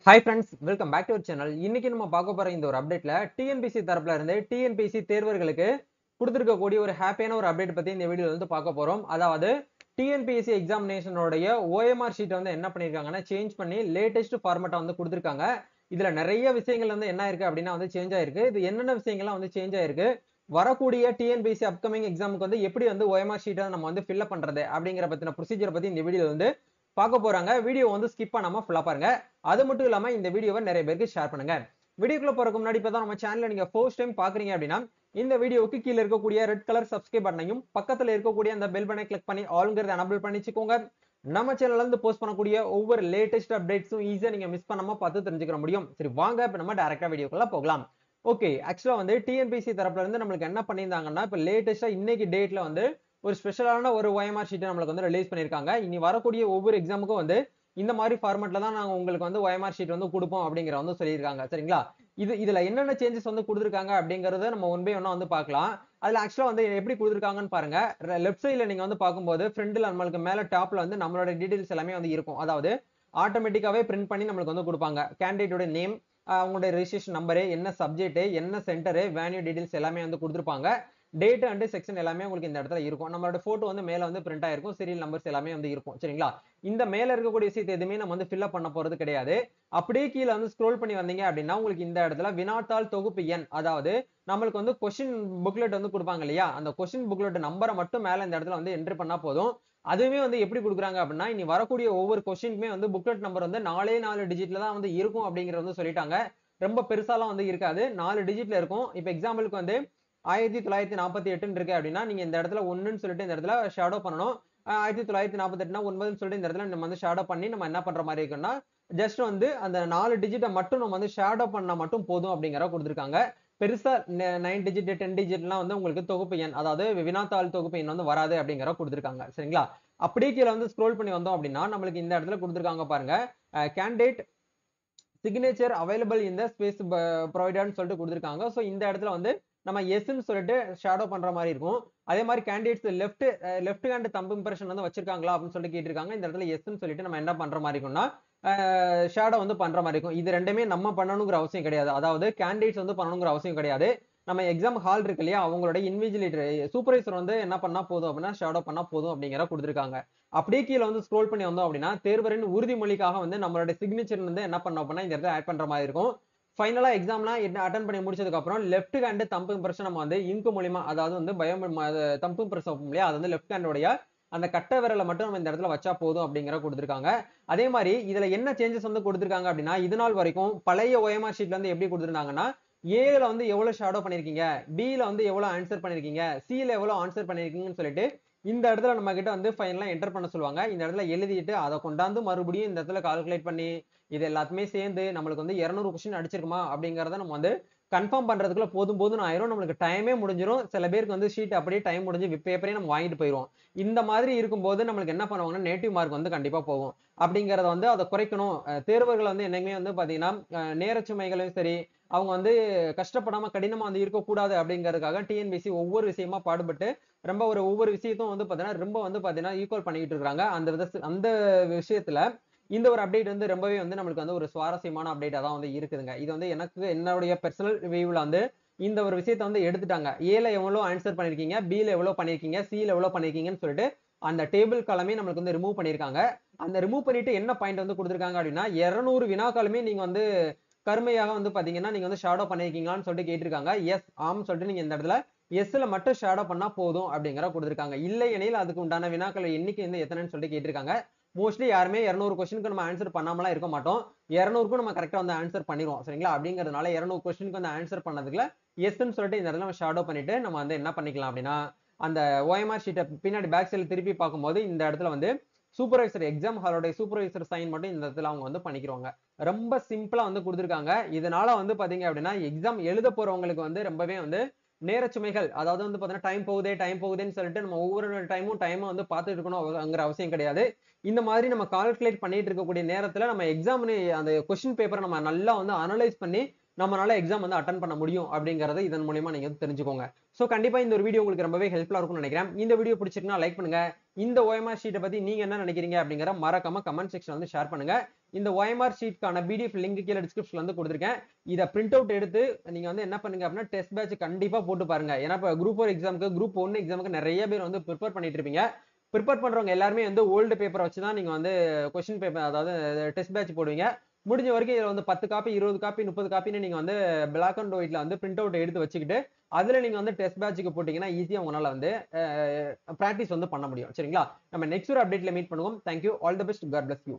Hi friends, welcome back to our channel. இன்னைக்கு நம்ம பார்க்க போற இந்த ஒரு அப்டேட்ல டிஎன்பிசி தரப்புல இருந்து டிஎன்பிசி தேர்வர்களுக்கு கொடுத்திருக்கக்கூடிய ஒரு ஹாப்பியான ஒரு அப்டேட் பத்தி இந்த வீடியோல வந்து பார்க்க போறோம். அதாவது டிஎன்பிசி எக்ஸாமினேஷனோடைய ஓஎம்ஆர் ஷீட் வந்து என்ன பண்ணிருக்காங்கன்னா சேஞ்ச் பண்ணி லேட்டஸ்ட் ஃபார்மேட்டா வந்து கொடுத்திருக்காங்க. இதுல நிறைய விஷயங்கள் வந்து என்ன இருக்கு அப்படின்னா வந்து சேஞ்ச் ஆயிருக்கு. இது என்னென்ன விஷயங்கள்லாம் வந்து சேஞ்ச் ஆயிருக்கு, வரக்கூடிய டிஎன்பிசி அப்கமிங் எக்ஸாமுக்கு வந்து எப்படி வந்து ஓஎம்ஆர் ஷீட்டை நம்ம வந்து ஃபில் பண்றது அப்படிங்கிற பத்தின ப்ரொசீஜர் பத்தி இந்த வீடியோ வந்து பார்க்க போறாங்க. வீடியோ வந்து ஸ்கிப் பண்ணாம ஃபுல்லா பாருங்க. அது மட்டும் இல்லாம இந்த வீடியோவை நிறைய பேருக்கு ஷேர் பண்ணுங்க. வீடியோக்குள்ள போறதுக்கு முன்னாடி இப்பதான் நம்ம சேனலை நீங்க ஃபர்ஸ்ட் டைம் பாக்குறீங்க அப்படின்னா இந்த வீடியோவுக்கு கீழே இருக்கக்கூடிய ரெட் கலர் சப்ஸ்கிரைப் பட்டனையும் பக்கத்துல இருக்கக்கூடிய அந்த பெல் பட்டனை கிளிக் பண்ணி ஆல்ங்கிறத எனபிள் பண்ணிச்சுக்கோங்க. நம்ம சேனல்ல இருந்து போஸ்ட் பண்ணக்கூடிய ஒவ்வொரு லேட்டஸ்ட் அப்டேட்ஸும் ஈஸியா நீங்க மிஸ் பண்ணாம பார்த்து தெரிஞ்சுக்க முடியும். சரி, வாங்க இப்ப நம்ம டைரக்டா வீடியோக்குள்ள போகலாம். ஓகே, ஆக்சுவலா வந்து டிஎன்பிசி தரப்புல இருந்து நம்மளுக்கு என்ன பண்ணியிருந்தாங்கன்னா இப்ப லேட்டஸ்டா இன்னைக்கு டேட்ல வந்து ஒரு ஸ்பெஷலான ஒரு ஓஎம்ஆர் ஷீட்டை நம்மளுக்கு வந்து ரிலீஸ் பண்ணிருக்காங்க. இனி வரக்கூடிய ஒவ்வொரு எக்ஸாமுக்கும் வந்து இந்த மாதிரி ஃபார்மேட்ல தான் நாங்க உங்களுக்கு வந்து OMR ஷீட் வந்து கொடுப்போம் அப்படிங்கிற வந்து சொல்லியிருக்காங்க. சரிங்களா? இதுல என்னென்ன சேஞ்சஸ் வந்து கொடுத்துருக்காங்க அப்படிங்கறத நம்ம ஒன் பை ஒன்னா வந்து பார்க்கலாம். அதுல ஆக்சுவலா வந்து எப்படி கொடுத்துருக்காங்கன்னு பாருங்க. லெஃப்ட் சைட்ல நீங்க வந்து பார்க்கும்போது ஃப்ரண்ட்ல நம்மளுக்கு மேல டாப்ல வந்து நம்மளோட டீடைல்ஸ் எல்லாமே வந்து இருக்கும். அதாவது ஆட்டோமேட்டிக்காவே பிரிண்ட் பண்ணி நம்மளுக்கு வந்து கொடுப்பாங்க. கேண்டிடேட்டோட நேம், அவங்களோட ரெஜிஸ்ட்ரேஷன் நம்பரு, என்ன சப்ஜெக்ட், என்ன சென்டர், வேன்யூ டீடைல்ஸ் எல்லாமே வந்து கொடுத்துருப்பாங்க. டேட் அண்ட் செக்ஷன் எல்லாமே உங்களுக்கு இந்த இடத்துல இருக்கும். நம்மளோட போட்டோ வந்து மேல வந்து பிரிண்ட் ஆயிருக்கும். சீரியல் நம்பர்ஸ் எல்லாமே வந்து இருக்கும். சரிங்களா? இந்த மேல இருக்கக்கூடிய விஷயத்தை எதுவுமே நம்ம வந்து ஃபில் பண்ண போறது கிடையாது. அப்படியே கீழே வந்து ஸ்க்ரோல் பண்ணி வந்தீங்க அப்படின்னா உங்களுக்கு இந்த இடத்துல வினாத்தாள் தொகுப்பு எண், அதாவது நம்மளுக்கு வந்து கொஸ்டின் புக்லெட் வந்து கொடுப்பாங்க இல்லையா, அந்த கொஸ்டின் புக்லெட் நம்பரை மட்டும் மேல இந்த இடத்துல வந்து என்ட்ரி பண்ணா போதும். அதுவுமே வந்து எப்படி கொடுக்குறாங்க அப்படின்னா இனி வரக்கூடிய ஒவ்வொரு கொஸ்டினுக்குமே வந்து புக்லெட் நம்பர் வந்து 4 டிஜிட்ல தான் வந்து இருக்கும் அப்படிங்கறது வந்து சொல்லிட்டாங்க. ரொம்ப பெருசாலாம் வந்து இருக்காது, 4 டிஜிட்ல இருக்கும். இப்ப எக்ஸாம்பிளுக்கு வந்து 1948 இருக்கு அப்படின்னா நீங்க இந்த இடத்துல 1ன்னு சொல்லிட்டு இந்த இடத்துல ஷேடோ பண்ணணும். 1948 9ன்னு சொல்லிட்டு இந்த இடத்துல நம்ம வந்து ஷேடோ பண்ணி நம்ம என்ன பண்ற மாதிரி இருக்குன்னா ஜஸ்ட் வந்து அந்த 4 டிஜிட்டை மட்டும் நம்ம வந்து ஷேடோ பண்ணா மட்டும் போதும் அப்படிங்கிற கொடுத்துருக்காங்க. பெருசா 9 டிஜிட் 10 டிஜிட்லாம் வந்து உங்களுக்கு தொகுப்பு எண், அதாவது வினாத்தாள் தொகுப்பு எண் வந்து வராது அப்படிங்கிற கொடுத்துருக்காங்க. சரிங்களா? அப்படியே கீழே வந்து ஸ்க்ரோல் பண்ணி வந்தோம் அப்படின்னா நம்மளுக்கு இந்த இடத்துல கொடுத்துருக்காங்க பாருங்க. கேண்டிடேட் சிக்னேச்சர் அவைலபிள் இந்த ஸ்பேஸ் ப்ரொவைடர்னு சொல்லிட்டு கொடுத்துருக்காங்க. ஸோ இந்த இடத்துல வந்து நம்ம எஸ்ன்னு சொல்லிட்டு ஷேடோ பண்ற மாதிரி இருக்கும். அதே மாதிரி candidates left hand thumb impression வந்து வச்சிருக்காங்களா அப்படின்னு சொல்லிட்டு கேட்டிருக்காங்க. இந்த இடத்துல எஸ்ன்னு சொல்லிட்டு நம்ம என்ன பண்ற மாதிரி இருக்கும்னா ஷேடோ வந்து பண்ற மாதிரி இருக்கும். இது ரெண்டுமே நம்ம பண்ணணுங்கிற அவசியம் கிடையாது. அதாவது கேண்டிடேட்ஸ் வந்து பண்ணணுங்கிற அவசியம் கிடையாது. நம்ம எக்ஸாம் ஹால் இருக்கு இல்லையா, அவங்களோட இன்விஜிலேட்டர் சூப்பர்வைசர் வந்து என்ன பண்ணா போதும் அப்படின்னா ஷேடோ பண்ணா போதும் அப்படிங்கிற கொடுத்துருக்காங்க. அப்படியே கீழே வந்து ஸ்க்ரோல் பண்ணி வந்தோம் அப்படின்னா தேர்வரின் உறுதிமொழிக்காக வந்து நம்மளோட சிக்னேச்சர் வந்து என்ன பண்ணோம் அப்படின்னா இந்த இடத்துல ஆட் பண்ற மாதிரி இருக்கும். ஃபைனலா எக்ஸாம்லாம் என்ன அட்டன் பண்ணி முடிச்சதுக்கு அப்புறம் லெஃப்ட் ஹேண்ட் தம்ப் இம்ப்ரெஷன் நம்ம வந்து இங்கு மூலியமா, அதாவது வந்து தம்ப் இம்ப்ரெஸ் ஆகும் இல்லையா, அது வந்து லெஃப்ட் ஹேண்டோடைய அந்த கட்ட விரலை மட்டும் நம்ம இந்த இடத்துல வச்சா போதும் அப்படிங்கிற கொடுத்துருக்காங்க. அதே மாதிரி இதுல என்ன சேஞ்சஸ் வந்து கொடுத்துருக்காங்க அப்படின்னா இது நாள் வரைக்கும் பழைய ஓஎம்ஆர் ஷீட்ல வந்து எப்படி கொடுத்துருந்தாங்கன்னா ஏல வந்து எவ்வளவு ஷேடோ பண்ணிருக்கீங்க, பில வந்து எவ்வளவு ஆன்சர் பண்ணிருக்கீங்க, சில எவ்வளவு ஆன்சர் பண்ணிருக்கீங்கன்னு சொல்லிட்டு இந்த இடத்துல நம்ம கிட்ட வந்து ஃபைனலா என்டர் பண்ண சொல்லுவாங்க. இந்த இடத்துல எழுதிட்டு அதை கொண்டாந்து மறுபடியும் இந்த இடத்துல கால்குலேட் பண்ணி இது எல்லாத்துமே சேர்ந்து நம்மளுக்கு வந்து 200 கொஸ்டின் அடிச்சிருக்குமா அப்படிங்கறத நம்ம வந்து கன்ஃபார்ம் பண்றதுக்குள்ள போதும் போதும் ஆயிரும். நம்மளுக்கு டைமே முடிஞ்சிடும். சில பேருக்கு வந்து ஷீட் அப்படியே டைம் முடிஞ்சு பேப்பரே நம்ம வாங்கிட்டு போயிடுவோம். இந்த மாதிரி இருக்கும்போது நம்மளுக்கு என்ன பண்ணுவாங்கன்னா நேட்டிவ் மார்க் வந்து கண்டிப்பா போகும். அப்படிங்கறத வந்து அதை குறைக்கணும். தேர்வர்கள் வந்து என்னைக்குமே வந்து பாத்தீங்கன்னா நேரச்சுமைகளையும் சரி அவங்க வந்து கஷ்டப்படாம கடினமா வந்து இருக்கக்கூடாது அப்படிங்கிறதுக்காக டிஎன்பிசி ஒவ்வொரு விஷயமா பாடுபட்டு ரொம்ப ஒவ்வொரு விஷயத்தும் வந்து பாத்தீங்கன்னா ரொம்ப வந்து பாத்தீங்கன்னா ஈக்குவல் பண்ணிட்டு இருக்காங்க. அந்த விஷயத்துல இந்த ஒரு அப்டேட் வந்து ரொம்பவே வந்து நம்மளுக்கு வந்து ஒரு சுவாரஸ்யமான அப்டேட்டா தான் வந்து இருக்குதுங்க. இது வந்து எனக்கு என்னுடைய பர்சனல் வியூல வந்து இந்த ஒரு விஷயத்தை வந்து எடுத்துட்டாங்க. ஏல எவ்வளவு ஆன்சர் பண்ணிருக்கீங்க, பில எவ்வளவு பண்ணிருக்கீங்க, சில எவ்வளவு பண்ணிருக்கீங்கன்னு சொல்லிட்டு அந்த டேபிள் காலமே நம்மளுக்கு வந்து ரிமூவ் பண்ணிருக்காங்க. அந்த ரிமூவ் பண்ணிட்டு என்ன பாயிண்ட் வந்து கொடுத்துருக்காங்க அப்படின்னா 200 வினாக்களுமே நீங்க வந்து கருமையாக வந்து பாத்தீங்கன்னா நீங்க வந்து ஷேடோ பண்ணிருக்கீங்களான்னு சொல்லிட்டு கேட்டிருக்காங்க. எஸ், ஆம் சொல்லிட்டு நீங்க இந்த இடத்துல எஸ்ல மட்டும் ஷேடோ பண்ணா போதும் அப்படிங்கிற கொடுத்துருக்காங்க. இல்லை எனில் அதுக்கு உண்டான வினாக்கள் எண்ணிக்கை வந்து எத்தனைன்னு சொல்லிட்டு கேட்டிருக்காங்க. மோஸ்ட்லி யாருமே 200 கொஸ்டினுக்கு நம்ம ஆன்சர் பண்ணாமலாம் இருக்க மாட்டோம். 200க்கும் நம்ம கரெக்டா வந்து ஆன்சர் பண்ணிடுவோம். சரிங்களா? அப்படிங்கிறதுனால 200 கொஸ்டினுக்கு வந்து ஆன்சர் பண்ணதுக்குள்ள எஸ்ன்னு சொல்லிட்டு இந்த இடத்துல நம்ம ஷேடோ பண்ணிட்டு நம்ம வந்து என்ன பண்ணிக்கலாம் அப்படின்னா அந்த ஓஎம்ஆர் ஷீட்டை பின்னாடி பேக் சைடில் திருப்பி பார்க்கும்போது இந்த இடத்துல வந்து சூப்பர்வைசர் எக்ஸாம் ஹாலோட சூப்பர்வைசர் சைன் மட்டும் இந்த இடத்துல அவங்க வந்து பண்ணிக்கிறோங்க. ரொம்ப சிம்பிளா வந்து கொடுத்துருக்காங்க. இதனால வந்து பாத்தீங்க அப்படின்னா எக்ஸாம் எழுத போறவங்களுக்கு வந்து ரொம்பவே வந்து நேரச்சுமைகள், அதாவது வந்து பாத்தீங்கன்னா டைம் போகுதேன்னு சொல்லிட்டு நம்ம ஒவ்வொரு டைம் வந்து பார்த்துட்டு இருக்கணும்ங்கிற அவசியம் கிடையாது. இந்த மாதிரி நம்ம கால்குலேட் பண்ணிட்டு இருக்கக்கூடிய நேரத்துல நம்ம எக்ஸாம் அந்த கொஸ்டின் பேப்பரை நம்ம நல்லா வந்து அனலைஸ் பண்ணி நம்மளால எக்ஸாம் வந்து அட்டன் பண்ண முடியும் அப்படிங்கறத இதன் மூலமா நீங்க வந்து தெரிஞ்சுக்கோங்க. சோ கண்டிப்பா இந்த ஒரு வீடியோ உங்களுக்கு ரொம்பவே ஹெல்ப்ஃபுல்லா இருக்கும்னு நினைக்கிறேன். இந்த வீடியோ பிடிச்சிருந்தா லைக் பண்ணுங்க. இந்த OMR ஷீட்டை பத்தி நீங்க என்ன நினைக்கிறீங்க அப்படிங்கிற மறக்காம கமெண்ட் செக்ஷன் வந்து ஷேர் பண்ணுங்க. இந்த OMR ஷீட்கான PDF லிங்க் கீழே டிஸ்கிரிப்ஷன்ல வந்து கொடுத்திருக்கேன். இதை பிரிண்ட் அவுட் எடுத்து நீங்க வந்து என்ன பண்ணுங்க அப்படின்னா டெஸ்ட் பேட்ச் கண்டிப்பா போட்டு பாருங்க. ஏன்னா இப்ப குரூப் 4 எக்ஸாமுக்கு குரூப் 1 எக்ஸாமுக்கு நிறைய பேர் வந்து ப்ரிப்பேர் பண்ணிட்டு இருப்பீங்க. ப்ரிப்பேர் பண்றவங்க எல்லாருமே வந்து ஓல்டு பேப்பரை வச்சு தான் நீங்க வந்து கொஸ்டின் பேப்பர் அதாவது டெஸ்ட் பேட்ச் போடுவீங்க. முடிஞ்ச வரைக்கும் இதுல வந்து 10 காப்பி 20 காப்பி 30 காப்பின்னு நீங்க வந்து பிளாக் அண்ட் ஒயிட்ல வந்து பிரிண்ட் அவுட் எடுத்து வச்சுக்கிட்டு அதுல நீங்க வந்து டெஸ்ட் பேட்சுக்கு போட்டீங்கன்னா ஈஸியா உங்களால வந்து பிராக்டிஸ் வந்து பண்ண முடியும். சரிங்களா? நம்ம நெக்ஸ்ட் ஒரு அப்டேட்ல மீட் பண்ணுவோம். Thank you. All the best. God bless you.